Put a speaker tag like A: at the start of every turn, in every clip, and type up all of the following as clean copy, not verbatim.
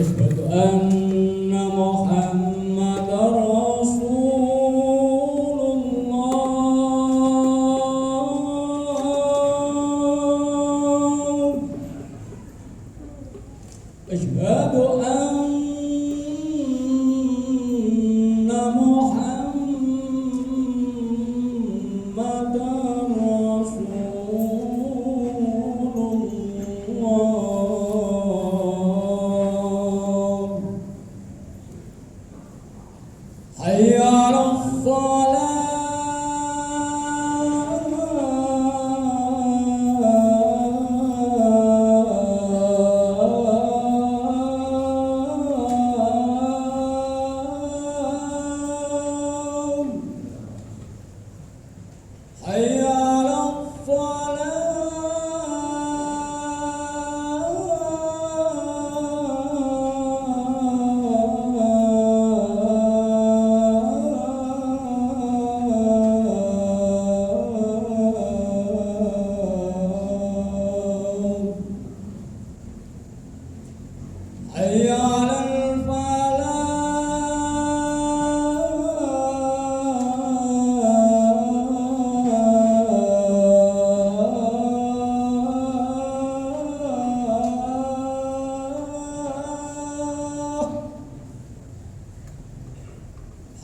A: Asyhadu anna Muhammadar Rasulullah. Asyhadu anna Muhammadar Rasulullah. Hayya 'alas salam. Hayya 'alas salam. Hayya 'alal falah.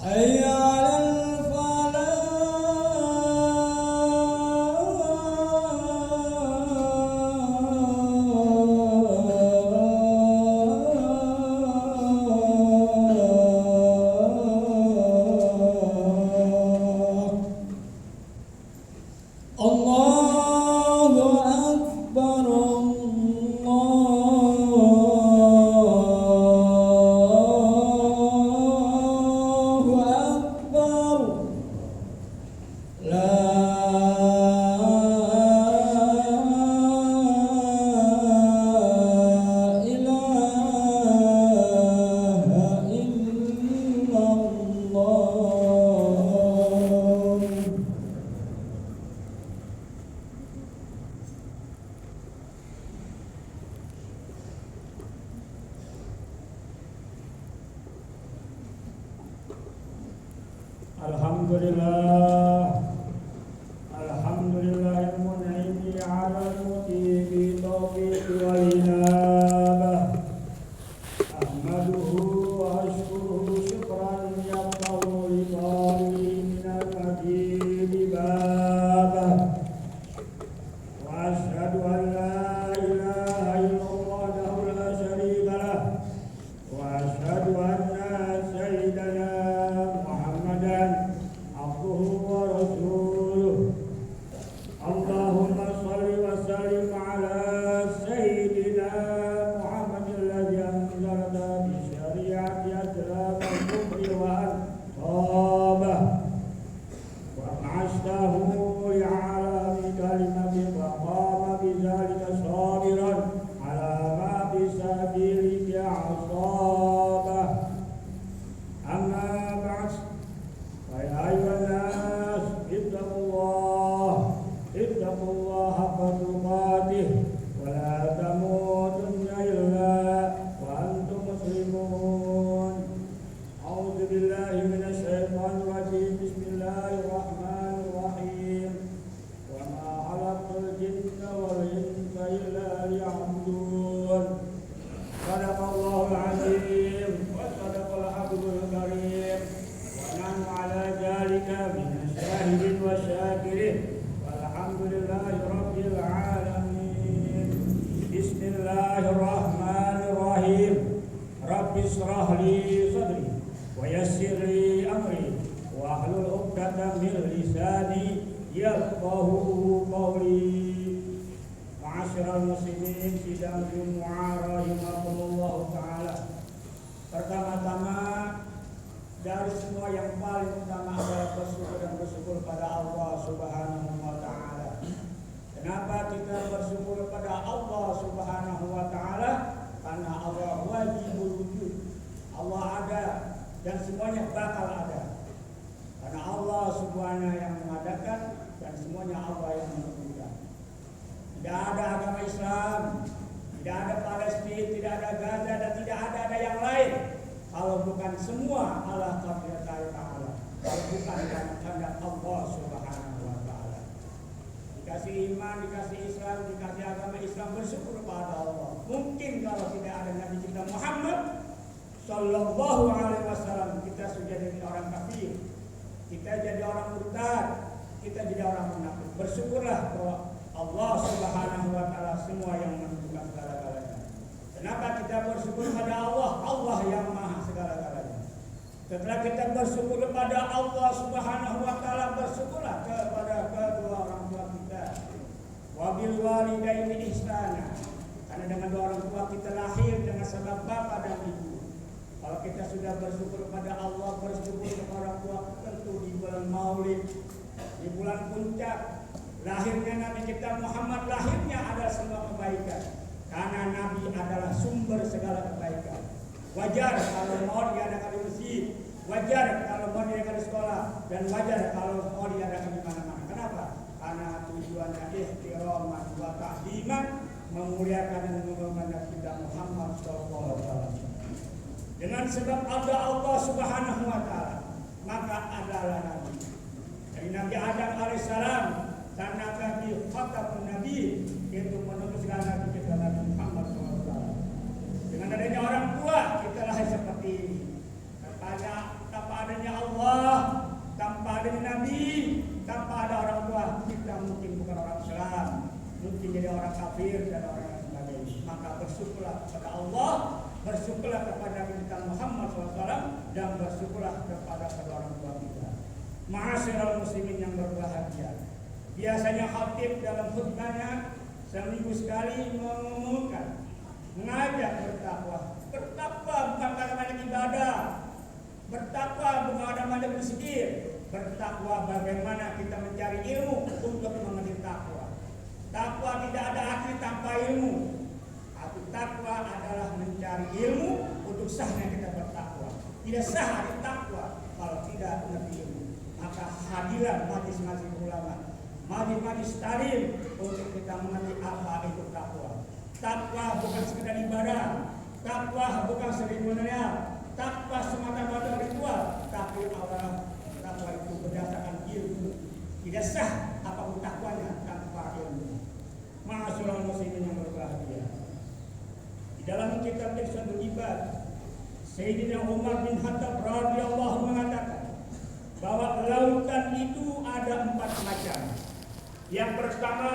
A: Hayya 'alal falah. Allahu Akbar, Allahu Akbar. La ilaha illallah. Alhamdulillah, alhamdulillahil mun'imi 'alal mutibi taufiqi wal inabah. Ahmaduhu wa ashkuruhu syukran yaqtahu li talibin minal majidi babah. Wa ashhadu an la ilaha illallah wahdahu la syarika lah. Wa ashhadu anna sayyidana Muhammadan abduhu wa rasuluh. Allahumma shalli wa sallim ala sayyidina Muhammad alladhi anzalta bi syari'ati aslam al-kufri wa al-tabah wa ma'ashtahu li'ala bi kalimati wa qama bi dhalika sabiran ala ma bi sabilika asabah. Amma ba'd. Ya ayyuhan nas, ittaqullah haqqa tuqatih wa la tamutunna illa wa antum muslimun. A'udzu billahi minasy syaithanir rajim. Bismillahirrahmanirrahim. Wa ma khalaqtul jinna wal insa illa liya'budun. Sadaqallahul azim wa sadaqal habibul karim. Nahnu ala dzalika minasyahidin wa syakirin. Walhamdulillahi rabbil alamin. Bismillahirrahmanirrahim. Rabbi shrah li sadri wa yassir li amri wa hlul 'uqdatam min lisani yafqahu qawli. Ma'asyiral muslimin sidang Jumu'ah rahimakumullah taala. Pertama-tama dari semua yang paling utama adalah bersyukur dan bersyukur pada Allah Subhanahu wa taala. Kenapa kita bersyukur pada Allah Subhanahu wa taala? Karena Allah wajibul wujud. Allah ada dan semuanya bakal ada. Karena Allah Subhanahu yang mengadakan dan semuanya Allah yang menentukan. Tidak ada agama Islam, tidak ada Palestina, tidak ada Gaza, dan tidak ada kalau bukan semua ala qadrillahi ta'ala, kalau bukan karena kehendak Allah Subhanahu wa taala. Dikasih iman, dikasih Islam, dikasih agama Islam, bersyukur kepada Allah. Mungkin kalau tidak ada Nabi kita Muhammad sallallahu alaihi wasallam, kita sudah jadi orang kafir, kita jadi orang murtad, kita jadi orang munafik. Bersyukurlah bahwa Allah Subhanahu wa taala semua yang menentukan segala-galanya. Kenapa kita bersyukur pada Allah? Allah yang maha segala-galanya. Setelah kita bersyukur kepada Allah Subhanahu wa taala, bersyukurlah kepada kedua orang tua kita. Wabil walidaini ihsana. Karena dengan dua orang tua kita lahir dengan sebab bapak dan ibu. Kalau kita sudah bersyukur kepada Allah, bersyukur kepada orang tua, tentu di bulan Maulid, di bulan puncak lahirnya Nabi kita Muhammad, lahirnya adalah semua kebaikan. Karena Nabi adalah sumber segala kebaikan. Wajar kalau mau diadakan di masjid, wajar kalau mau diadakan di sekolah, dan wajar kalau mau diadakan di mana-mana. Kenapa? Karena tujuannya ihtiraman wa ta'ziman, memuliakan dan mengagungkan kita Muhammad sallallahu alaihi wasallam. Dengan sebab ada Allah Subhanahu wa taala, maka adalah Nabi. Dari Nabi Adam alaihissalam, karena Nabi khatamun Nabi, yaitu menulis segala Nabi kita Nabi Muhammad SAW. Dengan adanya orang tua, kita lahir seperti ini. Tanpa adanya Allah, tanpa adanya Nabi, tanpa ada orang tua, kita mungkin bukan orang Islam, mungkin jadi orang kafir dan orang yang sebagainya. Maka bersyukurlah kepada Allah, bersyukurlah kepada kita Muhammad SAW, dan bersyukurlah kepada kedua orang tua kita. Ma'asyiral muslimin yang berbahagia. Biasanya khatib dalam khutbahnya seminggu sekali mengumumkan, mengajak bertakwa. Bertakwa bukan karena banyak ibadah, bertakwa bukan karena banyak berzikir. Bertakwa bagaimana kita mencari ilmu untuk mengerti takwa. Takwa tidak ada arti tanpa ilmu. Arti takwa adalah mencari ilmu untuk sahnya kita bertakwa. Tidak sah arti takwa kalau tidak mengerti ilmu. Maka hadirlah majlis-majlis ulama, majlis-majlis talim untuk kita mengerti apa itu takwa. Takwa bukan sekedar ibadah, takwa bukan seremonial, takwa semata-mata ritual, tapi awal takwa itu berdasarkan ilmu. Tidak sah apapun takwanya tanpa ilmu. Ma'asyiral muslimin yang berbahagia. Di dalam kitab Ihsanul Ibad, Sayyidina Umar bin Khattab radhiyallahu mengatakan bahwa lautan itu ada 4 macam. Yang pertama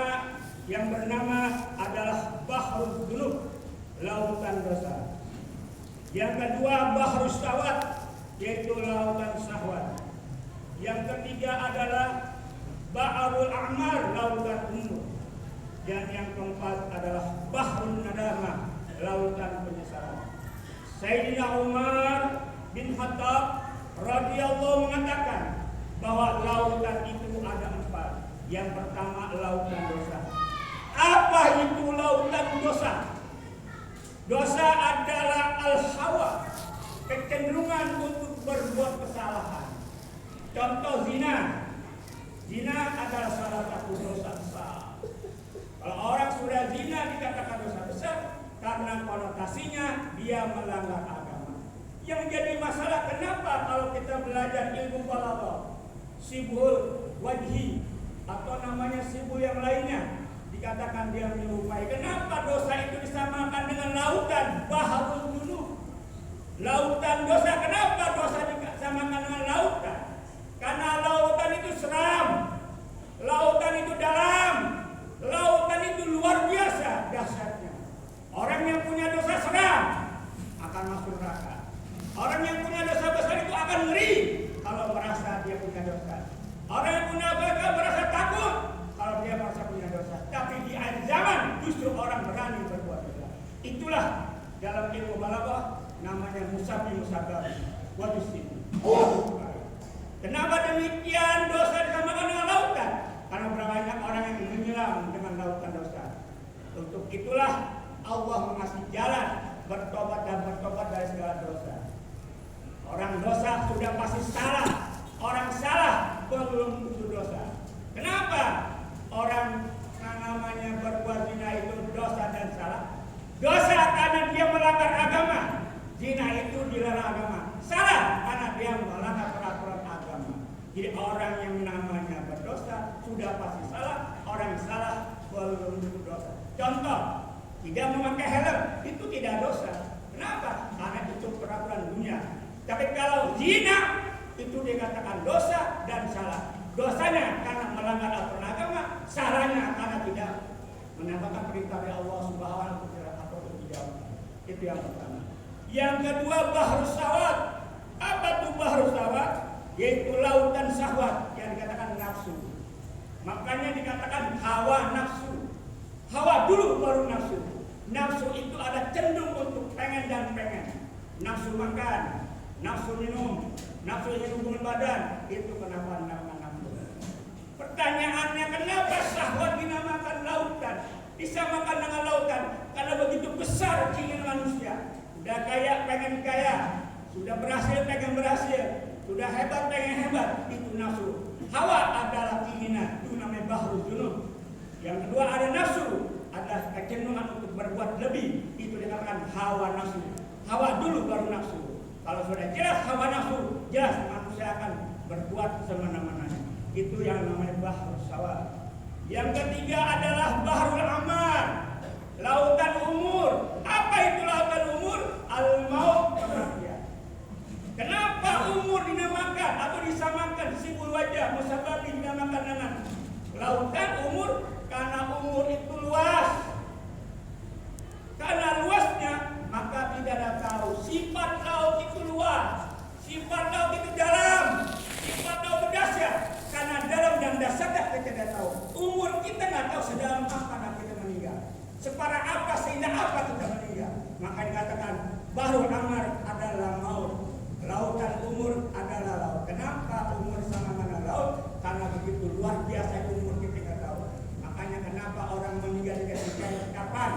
A: yang bernama adalah Bahrul Dzunub, lautan dosa. Yang kedua Bahrus Syahwat, yaitu lautan syahwat. Yang ketiga adalah Bahrul A'mar, lautan umur. Dan yang keempat adalah Bahrun Nadamah, lautan penyesalan. Sayyidina Umar bin Khattab radhiyallahu mengatakan bahwa lautan itu ada 4. Yang pertama lautan dosa. Apa itu lautan dosa? Dosa adalah al-hawa, kecenderungan untuk berbuat kesalahan. Contoh zina. Zina adalah salah satu dosa besar. Kalau orang sudah zina dikatakan dosa besar karena konotasinya dia melanggar agama. Yang jadi masalah kenapa kalau kita belajar ilmu balaghah, sibul wajhi atau namanya sibul yang lainnya, dikatakan dia menyerupai. Kenapa dosa itu disamakan dengan lautan Bahrul Dzunub? Lautan dosa, kenapa dosa disamakan dengan lautan? Karena lautan itu seram, lautan itu dalam, lautan itu luar biasa dahsyatnya. Orang yang punya dosa seram akan masuk neraka. Orang yang punya dosa besar itu akan ngeri kalau merasa dia punya dosa. Orang yang punya dosa merasa takut kalau dia merasa punya dosa. Tapi di akhir zaman justru orang berani berbuat dosa. Itulah dalam ilmu balaghah namanya musabi musabab wadusin. Kenapa demikian dosa disamakan dengan lautan? Karena banyak orang yang menyelam dengan lautan dosa. Untuk itulah Allah mengasih jalan bertobat dan bertobat dari segala dosa. Orang dosa sudah pasti salah. Orang salah belum tentu dosa. Kenapa? Orang namanya berbuat zina itu dosa dan salah. Dosa karena dia melanggar agama.
B: Zina itu dilarang agama. Salah karena dia melanggar peraturan agama. Jadi orang yang namanya berdosa sudah pasti salah. Orang yang salah belum tentu dosa. Contoh, tidak memakai helm itu tidak dosa. Kenapa? Karena itu peraturan dunia. Tapi kalau zina itu dikatakan dosa dan salah. Dosanya karena melanggar aturan agama, salahnya karena tidak menambahkan perintah dari Allah Subhanahu wa taala atau tidak. Itu yang pertama. Yang kedua, bahru syahwat. Apa tuh bahru syahwat? Yaitu lautan syahwat yang dikatakan nafsu. Makanya dikatakan hawa nafsu. Hawa dulu baru nafsu. Nafsu itu ada cenderung untuk pengen dan pengen. Nafsu makan, nafsu minum, nafsu ingin hubungan badan. Itu kenapa dinamakan nafsu. Pertanyaannya, kenapa syahwat dinamakan lautan? Disamakan dengan lautan karena begitu besar keinginan manusia. Sudah kaya pengen kaya, sudah berhasil pengen berhasil, sudah hebat pengen hebat. Itu nafsu. Hawa adalah keinginan, itu namanya bahru junub. Yang kedua ada nafsu, ada kecenderungan untuk berbuat lebih. Itu dikatakan hawa nafsu. Hawa dulu baru nafsu. Kalau sudah jelas hawa nafsu, jelas manusia akan berbuat semena-menanya. Itu yang namanya bahru syahwat. Yang ketiga adalah bahrul amal, lautan umur. Apa itu lautan umur? Al-maut, kematian. Kenapa umur dinamakan atau disamakan simbol wajah musabbabi dinamakan dengan lautan umur? Karena umur itu luas. Karena luasnya maka tidak ada tahu. Sifat laut itu luas, sifat laut itu dalam, sifat laut itu dahsyat. Karena dalam dan dahsyatnya kita tidak tahu. Umur kita nggak tahu sedalam apa nak kita meninggal, separah apa seindah apa kita meninggal. Maka dikatakan bahrul amar adalah maut, lautan umur adalah laut. Kenapa umur sama dengan laut? Karena begitu luar biasa umur kita nggak tahu. Makanya kenapa orang meninggal dikasih kapan?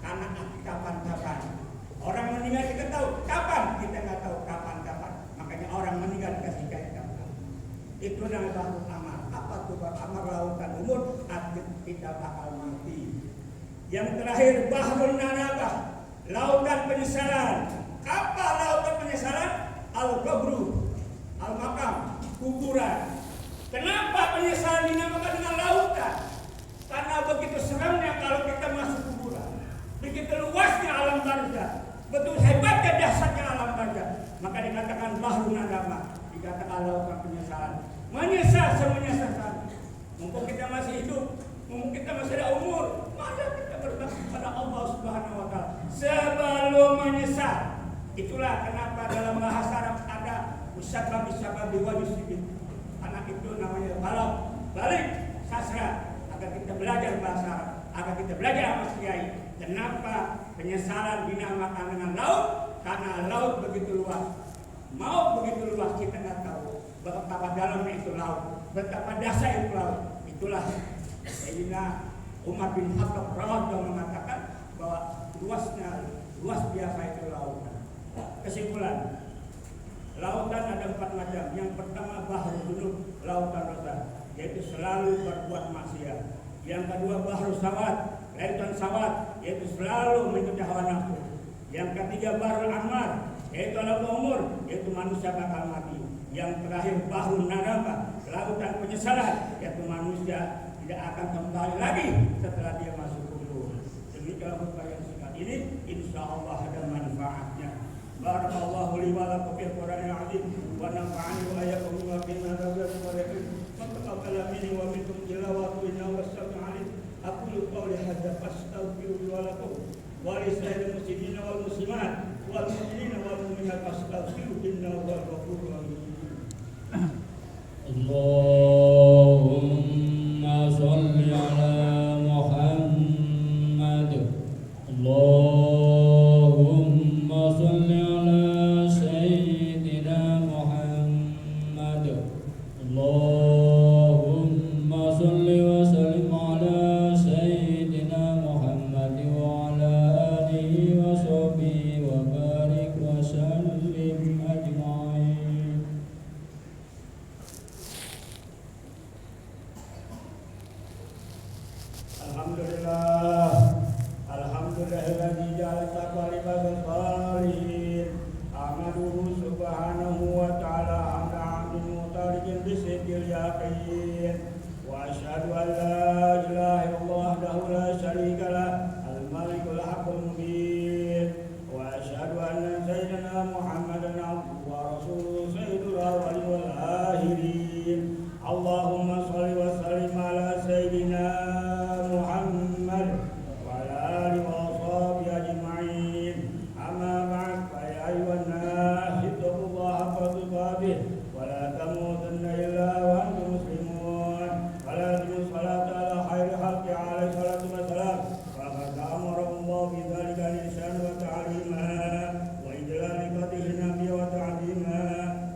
B: Karena kapan-kapan. Orang meninggal kita tahu kapan, kita nggak tahu kapan-kapan. Makanya orang meninggal dikasih kapan. Itu namanya bahrul amar. Apa tuh bahrul amar? Lautan umur, kita bakal mati. Yang terakhir bahrul nadabah, lautan penyesalan. Apa lautan penyesalan? Al-qabru, al-makam, kuburan. Kenapa penyesalan dinamakan dengan lautan? Karena begitu seramnya kalau kita masuk kuburan, begitu luasnya alam barzah, betul hebatnya dahsyatnya alam barzah. Maka dikatakan bahrul nadabah, dikatakan lautan penyesalan. Menyesal semenyesal. Mumpung kita masih hidup, mumpung kita masih ada umur, mari kita berbakti kepada Allah Subhanahu wa taala sebelum menyesal. Itulah kenapa dalam bahasa Arab ada usabab wa yusibin. Anak itu namanya balik sastra agar kita belajar bahasa Arab, agar kita belajar apa kiai. Kenapa penyesalan dinamakan dengan laut? Karena laut begitu luas. Maut begitu luas, kita nggak tahu betapa dalamnya itu laut, betapa dahsyat itu laut. Itulah Sayyidina Umar bin Khattab radhiyallahu mengatakan bahwa luas biasa itu lautan. Kesimpulan, lautan ada 4 macam. Yang pertama bahrul dzunub, lautan dosa, yaitu selalu berbuat maksiat. Yang kedua bahrul syahwat, lautan syahwat, yaitu selalu mengikuti hawa nafsu. Yang ketiga bahrul amar, yaitu lautan umur, yaitu manusia bakal mati. Yang terakhir bahrul nadabah, lautan penyesalan, yaitu manusia tidak akan kembali lagi setelah dia masuk kubur. Demikian khutbah yang singkat ini, insyaallah ada manfaatnya. Barakallahu li wa lakum fil Qur'anil azim wa nafa'ani wa iyyakum bima fihi min al-ayati wal hikam. Taqabbal minni wa minkum tilawatu innahu was-sami'ul 'alim. Aqulu qawli hadza fastaghfiru wa lakum wa li sa'iril muslimina wal muslimat wal mu'minina wal mu'minat fastaghfiru innahu huwal ghafurur rahim.
C: Allahumma shalli ala Muhammad. Allahumma shalli ala Sayyidina Muhammad. Allahumma shalli wa sallim ala Sayyidina Muhammad wa ala alihi wa sahbihi wa barik wa sallim ajma'in.
A: Alhamdulillahilladzi ja'ala taqwa libasal salihin اليقين وأشهد أن لا إله إلا الله وحده لا شريك له الملك الحق المبين وأشهد أن سيدنا محمدا عبده ورسوله سيد الأولين والآخرين اللهم صل وسلم على سيدنا محمد وعلى آله وصحبه أجمعين أما بعد فيا أيها الناس اتقوا الله حق تقاته ولا تموتن إلا وأنتم مسلمون ولا تنسوا الصلاة على خير خلق عليه الصلاة والسلام فقد أمركم الله بذلك الإنسان وتعليما وإجلال قدر النبي وتعظيما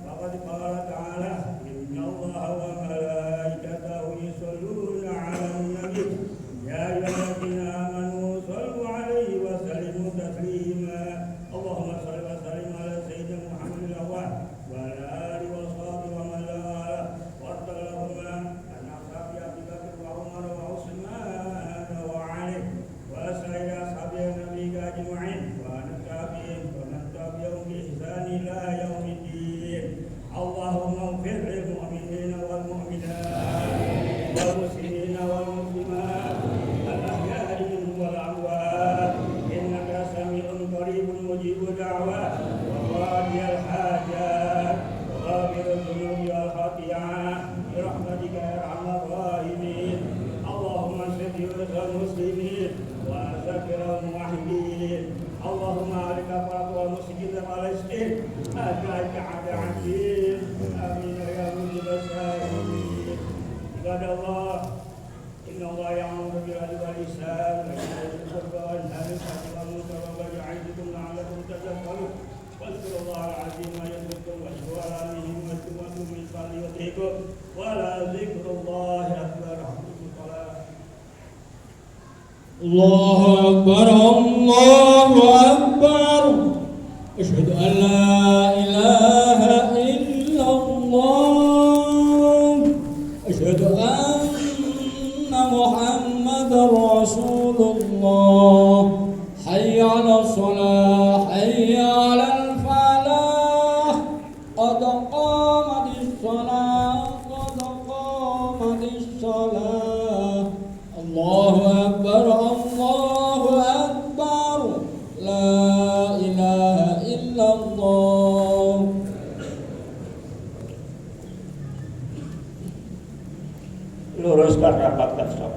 A: فقد قال تعالى إن الله وملائكته يصلون على النبي يا أيها الذين آمنوا صلوا عليه وسلموا تسليما اللهم صل وسلم على سيدنا محمد الأول وعلى آله وصحبه ومن والاه وارض اللهم عن أصحاب أبي بكر وعمر وعثمان وعلي وسائر أصحاب النبي أجمعين وعن التابعين ومن تبعهم بإحسان إلى يوم الدين اللهم اغفر للمؤمنين والمؤمنات والمسلمين والمسلمات الأحياء منهم والأموات إنك سميع قريب مجيب الدعوات وقاضي الحاجات وغافر الذنوب والخطيئات برحمتك يا أرحم الراحمين اللهم اشف المسلمين وذكر الموحدين اللهم عليك فرط والمسجد فلسطين أجعلك عدل آمين يا مجيب السائلين عباد الله إن الله يأمر بالعدل والإحسان وإيتاء ذي القربى وينهى عن الفحشاء والمنكر والبغي يعظكم لعلكم تذكرون واذكروا الله العظيم يذكركم واشكروا على نعمه واتقوا من فضله يطيعكم ولا ذكر الله أكبر
C: الله أكبر الله أكبر أشهد أن لا إله إلا الله أشهد أن محمدا رسول الله حي على الصلاة حي على الفلاح قد قامت الصلاة قد قامت الصلاة الله أكبر الله أكبر لا إله إلا الله
A: luruskan rapatkan stop.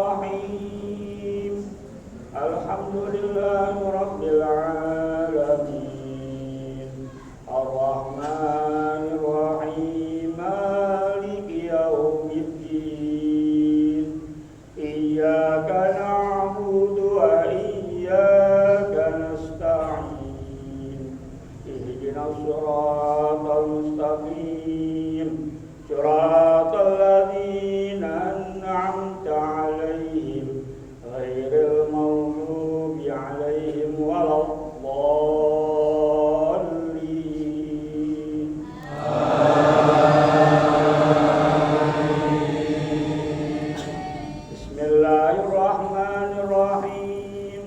A: Bismillahirrahmanirrahim. Alhamdulillahirabbil alamin. Ar-Rahmanir-Rahim. Maliki yaumiddin. Iyyaka na'budu wa iyyaka nasta'in. Ihdinas siratal mustaqim. Siratal ladzina an'amta 'alaihim ghairil maghdubi 'alaihim waladdallin. Bismillahirrahmanirrahim.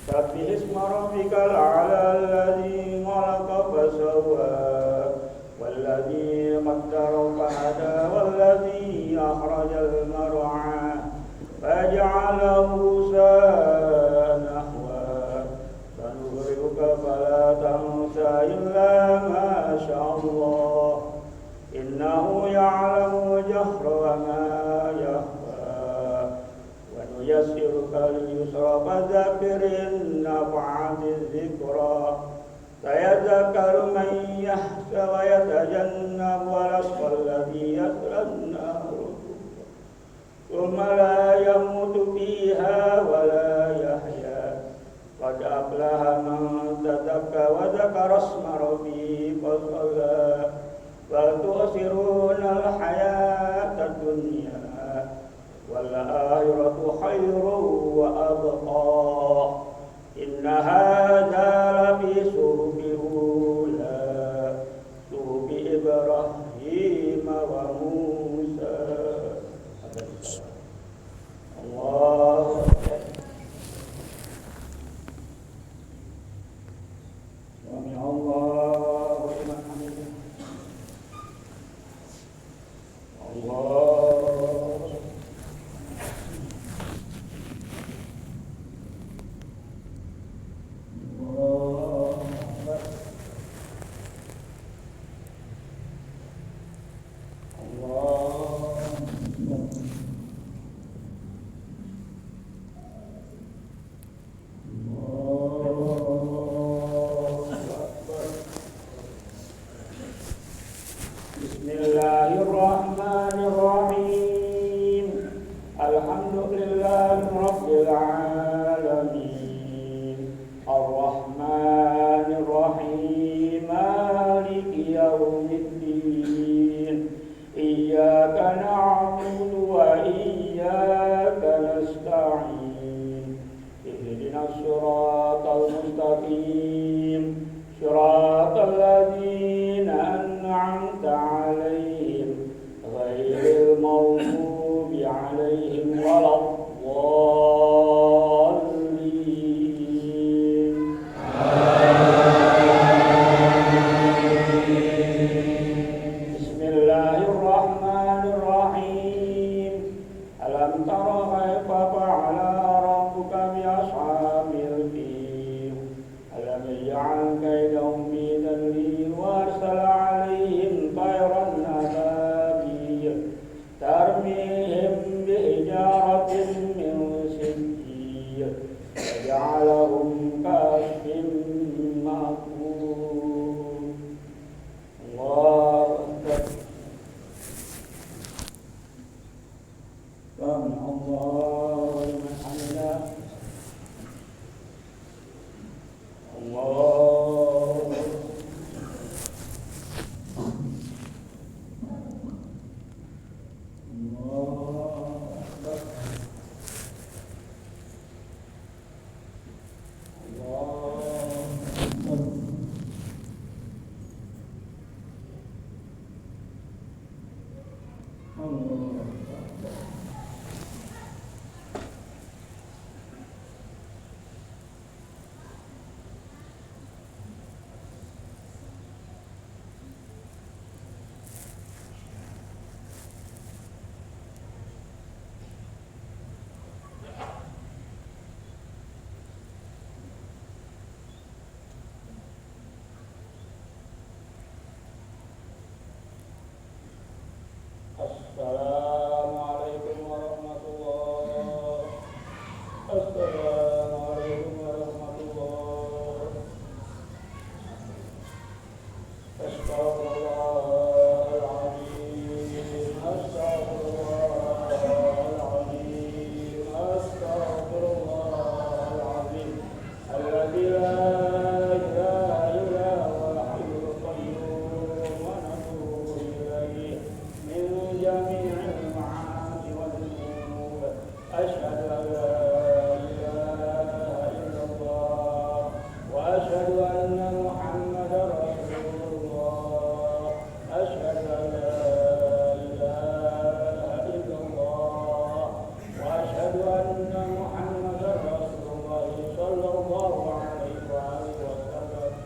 A: Sabbih isma rabbikal a'la alladzi khalaqa fasawwa والذي قدر فهدى والذي أخرج المرعى فجعله ساء نحوا سنغرقك فلا تنسى إلا ما شاء الله إنه يعلم الجهر وما يخفى ونيسرك لليسرى فذكر إن نفعت الذكرى سيذكر من يخشى ويتجنب الأشقى الذي يصلى النار ثم لا يموت فيها ولا يحيا قد أفلح من تزكى وذكر اسم ربه فصلى بل تؤثرون الحياة الدنيا والآخرة خير وأبقى إن هذا لفي صحف Allahu Akbar. Sami Allahu liman hamidah. Allahu Akbar. Bismillahirrahmanirrahim. Alhamdulillahirabbil alamin. Arrahmanirrahim. Maliki yaumiddin. Iyyaka na'budu wa iyyaka nasta'in. Ihdinas siratal mustaqim. Siratal ladzina an'amta 'alaihim ghairil maghdubi 'alaihim waladdallin. Bismillahirrahmanirrahim. Alam tara kaifa fa'ala rabbuka bi ashabil fil. Alam yaj'al kaydahum fi tadlil wa arsala 'alaihim tayran ababil tarmihim bi hijaratin min sijil faj'alahum ka'asfin ma'kul. Allahu Akbar. Sami Allahu liman hamidah. Allahu Akbar. Assalamualaikum warahmatullahi. Assalamualaikum warahmatullahi. Astaghfirullahaladzim. Astaghfirullahaladzim. Astaghfirullahaladzim. Alladzi la ilaha illa huwal hayyul qayyum wa natubu ilaihi min jami'il ma'asi wal dhunub. Asyhadu an la ilaha illallah wa asyhadu anna Muhammadar Rasulullah. Asyhadu an la ilaha illallah wa asyhadu anna Muhammadar Rasulullah sallallahu alaihi wa alihi wasallam.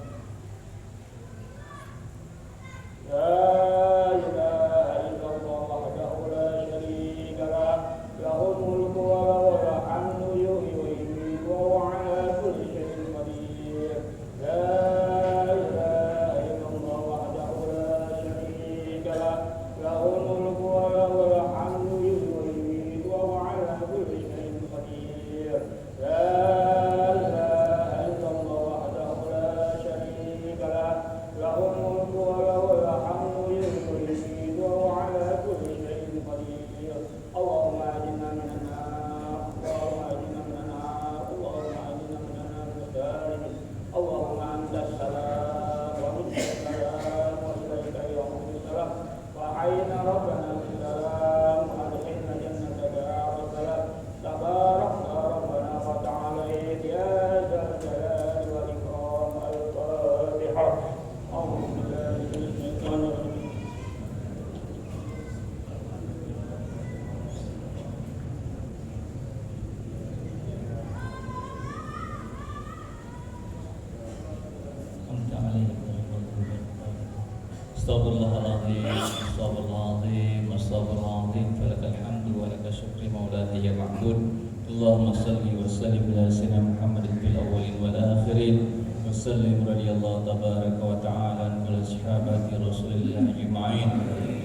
A: La ilaha illallah wahdahu la syarika lah, lahul mulku wa lahul
C: Astaghfirullahaladzim, astaghfirullahaladzim, astaghfirullahaladzim. Falakal hamdu wa lakal syukri maulana ya ma'bud. Allahumma salli wa sallim ala sayyidina Muhammadin fil awwalin wal akhirin. Wa sallim radhiyallahu tabaraka wa ta'ala an kulli sahabati Rasulillah ajma'in.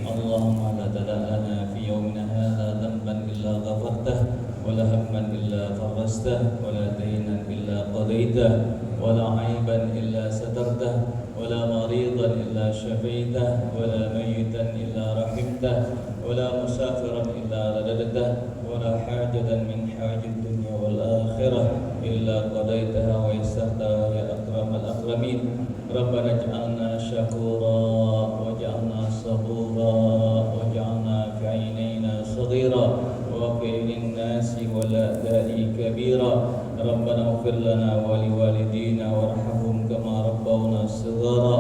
C: Allahumma la tada' lana fi yawmina hadha dhanban illa ghafartah, wa la hamman illa farrastah, wa la daynan illa qadaitah, wa la 'aiban illa satartah, ولا مريضا إلا شفيته ولا ميتا إلا رحمته ولا مسافرا إلا رددته ولا حاجة من حاج الدنيا والآخرة إلا قضيتها ويسرتها يا أكرم الأكرمين. ربنا اجعلنا شكورا واجعلنا صبورا واجعلنا في عينينا صغيرا وفي للناس والأعداء كبيرا. ربنا اغفر لنا ولوالدينا وارحمهم كما ربونا صغارا.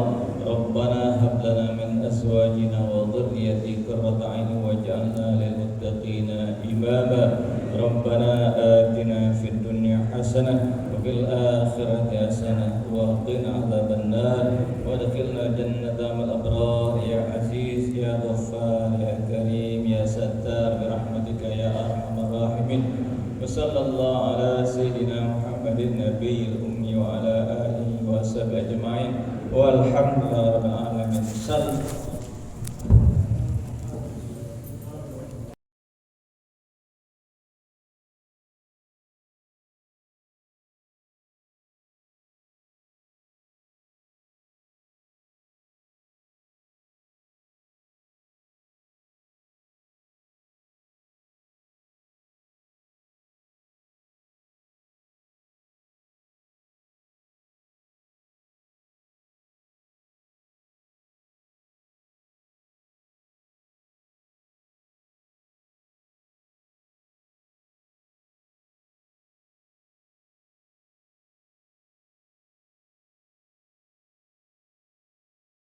C: ربنا هب لنا من أزواجنا وذريتنا قرة عين واجعلنا للمتقين إماما. ربنا آتنا في الدنيا حسنة وفي الآخرة حسنة وقنا عذاب النار وادخلنا جنة الأبرار يا عزيز يا غفار يا كريم يا ستار برحمتك يا أرحم الراحمين. وصلى الله على سيدنا محمد النبي الأمي وعلى آله وصحبه أجمعين والحمد لله رب العالمين.